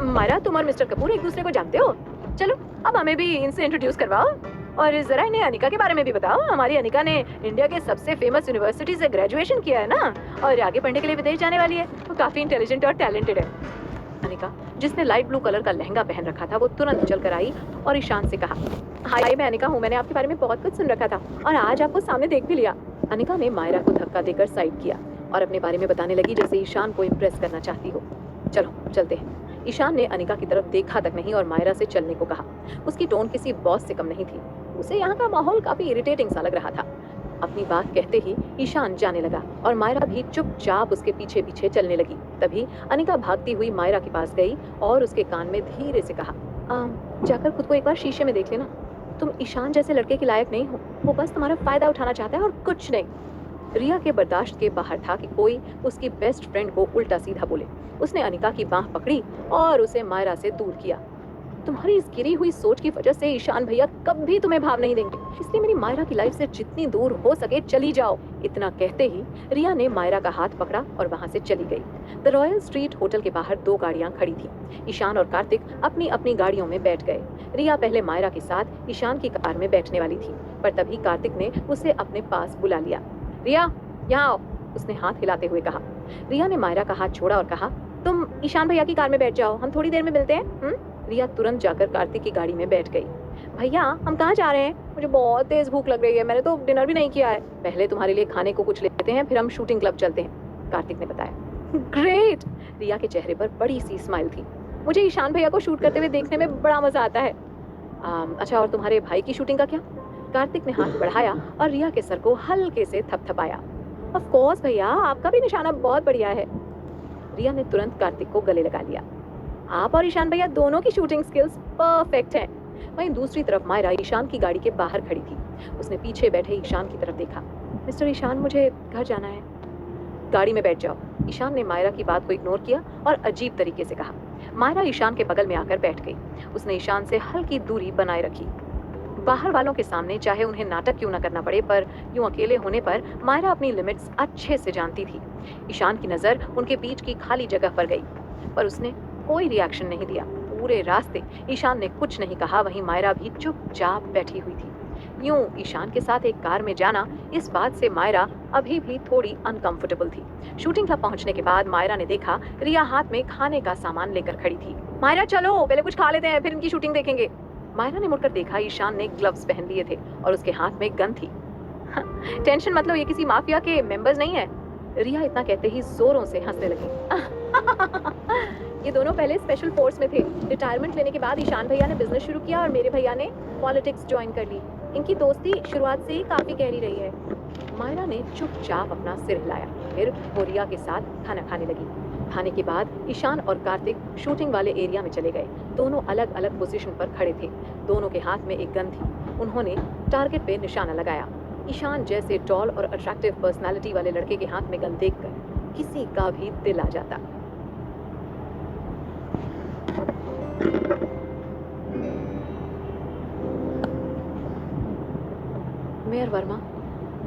मायरा, तुम और मिस्टर कपूर एक दूसरे को जानते हो? चलो अब हमें भी इनसे इंट्रोड्यूस करवाओ, और जरा इन्हें अनिका के बारे में भी बताओ। हमारी अनिका ने इंडिया के सबसे फेमस यूनिवर्सिटी से ग्रेजुएशन किया है ना, और आगे पढ़ने के लिए विदेश जाने वाली है। वो काफी इंटेलिजेंट और टैलेंटेड है। अनिका, जिसने लाइट ब्लू कलर का लहंगा पहन रखा था, वो तुरंत चल कर आई और ईशान से कहा, हाय, मैं अनिका हूँ। मैंने आपके बारे में बहुत कुछ सुन रखा था और आज आपको सामने देख भी लिया। अनिका ने मायरा को धक्का देकर साइड किया और अपने बारे में बताने लगी जैसे ईशान को इम्प्रेस करना चाहती हो। चलो चलते हैं। ईशान ने अनिका की तरफ देखा तक नहीं और मायरा से चलने को कहा। उसकी टोन किसी बॉस से कम नहीं थी। उसे यहाँ का माहौल काफी इरिटेटिंग सा लग रहा था। अपनी बात कहते ही ईशान जाने लगा और मायरा भी चुपचाप उसके पीछे पीछे चलने लगी। तभी अनिका भागती हुई मायरा के पास गई और उसके कान में धीरे से कहा, जाकर खुद को एक बार शीशे में देख लेना। तुम ईशान जैसे लड़के के लायक नहीं हो। वो बस तुम्हारा फायदा उठाना चाहता है और कुछ नहीं। रिया के बर्दाश्त के बाहर था कि कोई उसकी बेस्ट फ्रेंड को उल्टा सीधा बोले। उसने अनिका की बांह पकड़ी और उसे मायरा से दूर किया। तुम्हारी इस गिरी हुई सोच की वजह से ईशान भैया कभी तुम्हें भाव नहीं देंगे, इसलिए मेरी मायरा की लाइफ से जितनी दूर हो सके चली जाओ। इतना कहते ही रिया ने मायरा का हाथ पकड़ा और वहां से चली गई। द रॉयल स्ट्रीट होटल के बाहर 2 गाड़ियां खड़ी थी। ईशान और कार्तिक अपनी अपनी गाड़ियों में बैठ गए। रिया पहले मायरा के साथ ईशान की कार में बैठने वाली थी, पर तभी कार्तिक ने उसे अपने पास बुला लिया। रिया, यहाँ आओ, उसने हाथ हिलाते हुए कहा। रिया ने मायरा का हाथ छोड़ा और कहा, तुम ईशान भैया की कार में बैठ जाओ, हम थोड़ी देर में मिलते हैं। रिया तुरंत जाकर कार्तिक की गाड़ी में बैठ गई। भैया, हम कहाँ जा रहे हैं? मुझे बहुत तेज भूख लग रही है, मैंने तो डिनर भी नहीं किया है। पहले तुम्हारे लिए खाने को कुछ लेते हैं, फिर हम शूटिंग क्लब चलते हैं, कार्तिक ने बताया। ग्रेट! रिया के चेहरे पर बड़ी सी स्माइल थी। मुझे ईशान भैया को शूट करते हुए देखने में बड़ा मजा आता है। अच्छा, और तुम्हारे भाई की शूटिंग का क्या? कार्तिक ने हाथ बढ़ाया और रिया के सर को हल्के से थपथपाया। ऑफ कोर्स भैया, आपका भी निशाना बहुत बढ़िया है। रिया ने तुरंत कार्तिक को गले लगा लिया। आप और ईशान भैया दोनों की शूटिंग स्किल्स परफेक्ट हैं। वहीं दूसरी तरफ मायरा ईशान की गाड़ी के बाहर खड़ी थी। उसने पीछे बैठे ईशान की तरफ देखा। मिस्टर ईशान, मुझे घर जाना है। गाड़ी में बैठ जाओ। ईशान ने मायरा की बात को इग्नोर किया और अजीब तरीके से कहा। मायरा ईशान के बगल में आकर बैठ गई। उसने ईशान से हल्की दूरी बनाए रखी। बाहर वालों के सामने चाहे उन्हें नाटक क्यों न करना पड़े, पर यूं अकेले होने पर मायरा अपनी लिमिट्स अच्छे से जानती थी। ईशान की नज़र उनके बीच की खाली जगह पर गई, पर उसने कोई रिएक्शन नहीं दिया। पूरे रास्ते ईशान ने कुछ नहीं कहा। वहीं मायरा भी चुपचाप बैठी हुई थी। यूं ईशान के साथ एक कार में जाना, इस बात से मायरा अभी भी थोड़ी अनकंफर्टेबल थी। शूटिंग क्लब पहुंचने के बाद मायरा ने देखा रिया हाथ में खाने का सामान लेकर खड़ी थी। मायरा, चलो पहले कुछ खा लेते हैं, फिर इनकी शूटिंग देखेंगे। मायरा ने मुड़कर देखा, ईशान ने ग्लव्स पहन लिए थे और उसके हाथ में गन थी। टेंशन मतलब ये किसी माफिया के मेंबर्स नहीं है। रिया इतना कहते ही जोरों से हंसने लगी। ये दोनों पहले स्पेशल फोर्स में थे। रिटायरमेंट लेने के बाद ईशान भैया ने बिजनेस शुरू किया और मेरे भैया ने पॉलिटिक्स ज्वाइन कर ली। इनकी दोस्ती शुरुआत से ही काफी गहरी रही है। मायरा ने चुपचाप अपना सिर हिलाया, फिर वो रिया के साथ खाना खाने लगी। खाने के बाद ईशान और कार्तिक शूटिंग वाले एरिया में चले गए। दोनों अलग अलग पोजीशन पर खड़े थे। दोनों के हाथ में एक गन थी। उन्होंने टारगेट पे निशाना लगाया। ईशान जैसे टॉल और अट्रैक्टिव पर्सनालिटी वाले लड़के के हाथ में गन देखकर किसी का भी दिल आ जाता। मेयर वर्मा,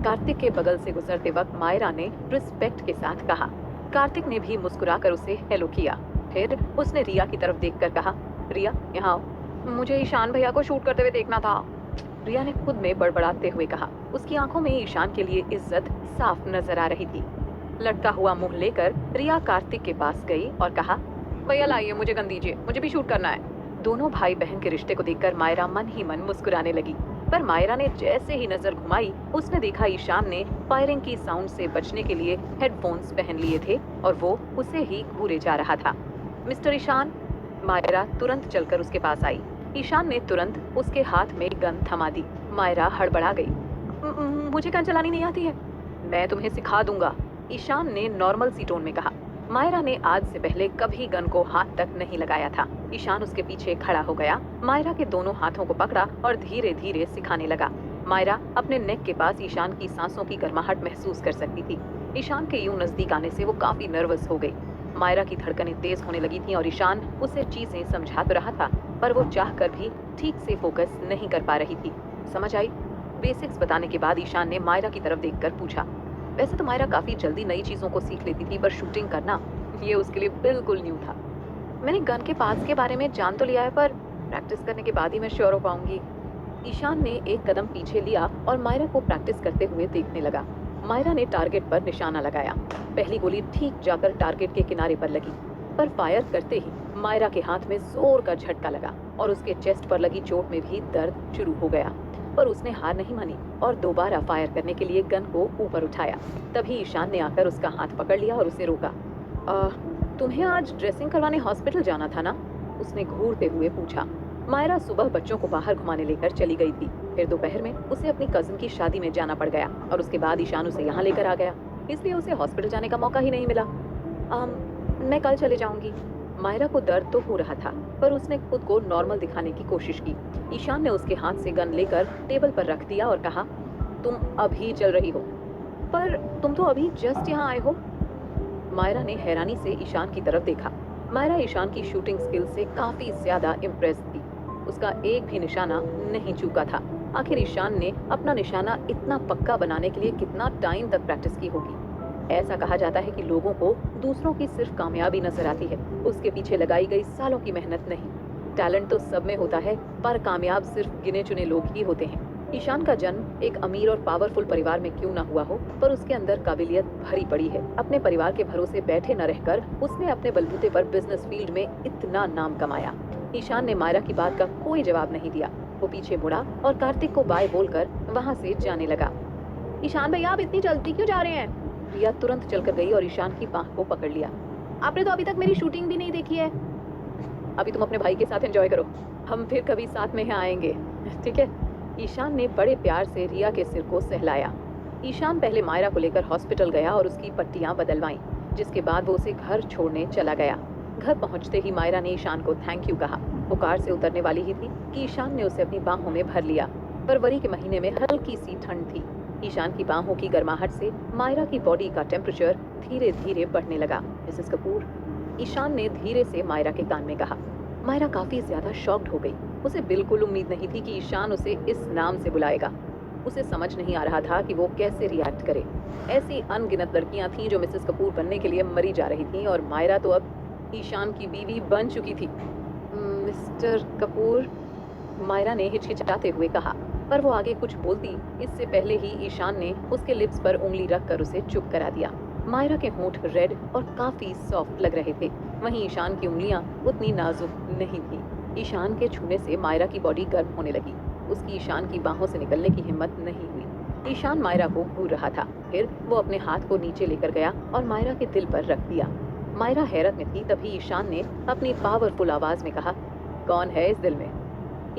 कार्तिक के बगल से गुजरते वक्त मायरा ने रिस्पेक्ट के साथ कहा। कार्तिक ने भी मुस्कुराकर उसे हेलो किया। फिर उसने रिया की तरफ देखकर कहा, रिया यहाँ आओ, मुझे ईशान भैया को शूट करते हुए देखना था। रिया ने खुद में बड़बड़ाते हुए कहा। उसकी आंखों में ईशान के लिए इज्जत साफ नजर आ रही थी। लटका हुआ मुंह लेकर रिया कार्तिक के पास गई और कहा, भैया लाइए, मुझे गन दीजिए, मुझे भी शूट करना है। दोनों भाई बहन के रिश्ते को देखकर मायरा मन ही मन मुस्कुराने लगी। पर मायरा ने जैसे ही नजर घुमाई, उसने देखा ईशान ने फायरिंग की साउंड से बचने के लिए हेडफोन्स पहन लिए थे और वो उसे ही घूरे जा रहा था। मिस्टर ईशान। मायरा तुरंत चलकर उसके पास आई। ईशान ने तुरंत उसके हाथ में गन थमा दी। मायरा हड़बड़ा गई। मुझे गन चलानी नहीं आती है। मैं तुम्हें सिखा दूंगा, ईशान ने नॉर्मल सी टोन में कहा। मायरा ने आज से पहले कभी गन को हाथ तक नहीं लगाया था। ईशान उसके पीछे खड़ा हो गया, मायरा के दोनों हाथों को पकड़ा और धीरे धीरे सिखाने लगा। मायरा अपने नेक के पास ईशान की सांसों की गर्माहट महसूस कर सकती थी। ईशान के यूं नजदीक आने से वो काफी नर्वस हो गई। मायरा की धड़कनें तेज होने लगी थी और ईशान उसे चीजें समझा तो रहा था, पर वो चाहकर भी ठीक से फोकस नहीं कर पा रही थी। समझ आई? बेसिक्स बताने के बाद ईशान ने मायरा की तरफ देखकर पूछा। वैसे तो मायरा काफी जल्दी नई चीजों को सीख लेती थी, पर शूटिंग करना ये उसके लिए बिल्कुल न्यू था। मैंने गन के पार्ट्स के बारे में जान तो लिया है, पर प्रैक्टिस करने के बाद ही मैं श्योर हो पाऊंगी। ईशान ने एक कदम पीछे लिया और मायरा को प्रैक्टिस करते हुए देखने लगा। मायरा ने टारगेट पर निशाना लगाया। पहली गोली ठीक जाकर टारगेट के किनारे पर लगी, पर फायर करते ही मायरा के हाथ में जोर का झटका लगा और उसके चेस्ट पर लगी चोट में भी दर्द शुरू हो गया। पर उसने हार नहीं मानी और दोबारा फायर करने के लिए गन को ऊपर उठाया। तभी ईशान ने आकर उसका हाथ पकड़ लिया और उसे रोका। तुम्हें आज ड्रेसिंग करवाने हॉस्पिटल जाना था ना? उसने घूरते हुए पूछा। मायरा सुबह बच्चों को बाहर घुमाने लेकर चली गई थी। फिर दोपहर में उसे अपनी कजिन की शादी में जाना पड़ गया और उसके बाद ईशान उसे यहाँ लेकर आ गया, इसलिए उसे हॉस्पिटल जाने का मौका ही नहीं मिला। मैं कल चले जाऊंगी। मायरा को दर्द तो हो रहा था, पर उसने खुद को नॉर्मल दिखाने की कोशिश की। ईशान ने उसके हाथ से गन लेकर टेबल पर रख दिया और कहा, तुम अभी चल रही हो? पर तुम तो अभी जस्ट यहाँ आए हो। मायरा ने हैरानी से ईशान की तरफ देखा। मायरा ईशान की शूटिंग स्किल से काफी ज्यादा इम्प्रेस थी। उसका एक भी निशाना नहीं चूका था। आखिर ईशान ने अपना निशाना इतना पक्का बनाने के लिए कितना टाइम तक प्रैक्टिस की होगी। ऐसा कहा जाता है कि लोगों को दूसरों की सिर्फ कामयाबी नजर आती है, उसके पीछे लगाई गई सालों की मेहनत नहीं। टैलेंट तो सब में होता है, पर कामयाब सिर्फ गिने चुने लोग ही होते हैं। ईशान का जन्म एक अमीर और पावरफुल परिवार में क्यों ना हुआ हो, पर उसके अंदर काबिलियत भरी पड़ी है। अपने परिवार के भरोसे बैठे न रहकर उसने अपने बलबूते पर बिजनेस फील्ड में इतना नाम कमाया। ईशान ने मायरा की बात का कोई जवाब नहीं दिया। वो पीछे मुड़ा और कार्तिक को बाय बोलकर वहाँ से जाने लगा। ईशान भैया, आप इतनी जल्दी क्यों जा रहे हैं? रिया तुरंत चलकर गई और ईशान की बाह को पकड़ लिया। आपने तो अभी तक मेरी शूटिंग भी नहीं देखी है। अभी तुम अपने भाई के साथ एंजॉय करो, हम फिर कभी साथ में यहाँ आएंगे, ठीक है? ईशान ने बड़े प्यार से रिया के सिर को सहलाया। ईशान पहले मायरा को लेकर हॉस्पिटल गया और उसकी पट्टियां बदलवाईं, जिसके बाद वो उसे घर छोड़ने चला गया। घर पहुंचते ही मायरा ने ईशान को थैंक यू कहा। वो कार से उतरने वाली ही थी कि ईशान ने उसे अपनी बाहों में भर लिया। फरवरी के महीने में हल्की सी ठंड थी। ईशान की बाहों की गर्माहट से मायरा की बॉडी का टेम्परेचर धीरे धीरे बढ़ने लगा। मिसेस कपूर, ईशान ने धीरे से मायरा के कान में कहा। मायरा काफी ज्यादा शॉक्ड हो गई। उसे बिल्कुल उम्मीद नहीं थी कि ईशान उसे इस नाम से बुलाएगा। उसे समझ नहीं आ रहा था कि वो कैसे रिएक्ट करे। ऐसी अनगिनत लड़कियां थीं जो मिसेस कपूर बनने के लिए मरी जा रही थीं, और मायरा तो अब ईशान की बीवी बन चुकी थी। मिस्टर कपूर, मायरा ने हिचकिचाते हुए कहा, पर वो आगे कुछ बोलती इससे पहले ही ईशान ने उसके लिप्स पर उंगली रखकर उसे चुप करा दिया। मायरा के होंठ रेड और काफी सॉफ्ट लग रहे थे, वहीं ईशान की उंगलियां उतनी नाजुक नहीं थी। ईशान के छूने से मायरा की बॉडी गर्म होने लगी। उसकी ईशान की बाहों से निकलने की हिम्मत नहीं हुई। ईशान मायरा को घूर रहा था। फिर वो अपने हाथ को नीचे लेकर गया और मायरा के दिल पर रख दिया। मायरा हैरत में थी, तभी ईशान ने अपनी पावरफुल आवाज में कहा, कौन है इस दिल में?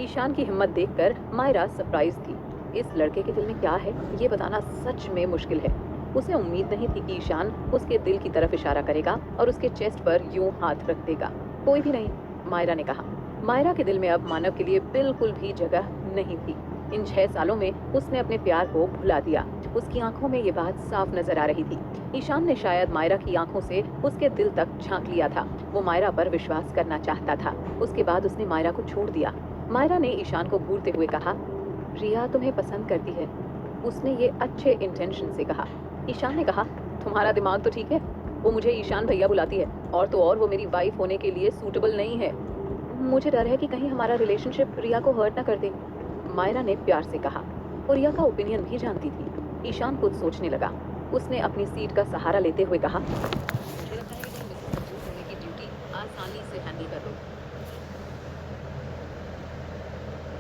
ईशान की हिम्मत देखकर मायरा सरप्राइज थी। इस लड़के के दिल में क्या है, ये बताना सच में मुश्किल है। उसे उम्मीद नहीं थी कि ईशान उसके दिल की तरफ इशारा करेगा और उसके चेस्ट पर यूं हाथ रख देगा। कोई भी नहीं, मायरा ने कहा। मायरा के दिल में अब मानव के लिए बिल्कुल भी जगह नहीं थी। इन 6 सालों में उसने अपने प्यार को भुला दिया। उसकी आंखों में ये बात साफ नजर आ रही थी। ईशान ने शायद मायरा की आंखों से उसके दिल तक झांक लिया था। वो मायरा पर विश्वास करना चाहता था। उसके बाद उसने मायरा को छोड़ दिया। मायरा ने ईशान को घूरते हुए कहा, रिया तुम्हें पसंद करती है। उसने ये अच्छे इंटेंशन से कहा। ईशान ने कहा, तुम्हारा दिमाग तो ठीक है? वो मुझे ईशान भैया बुलाती है, और तो और वो मेरी वाइफ होने के लिए सूटेबल नहीं है। मुझे डर है कि कहीं हमारा रिलेशनशिप रिया को हर्ट ना कर दे, मायरा ने प्यार से कहा। और रिया का ओपिनियन भी जानती थी। ईशान कुछ सोचने लगा। उसने अपनी सीट का सहारा लेते हुए कहा, मुझे लगता है कि तुम मिसेस मजबूर होने की ड्यूटी आसानी से हैंडल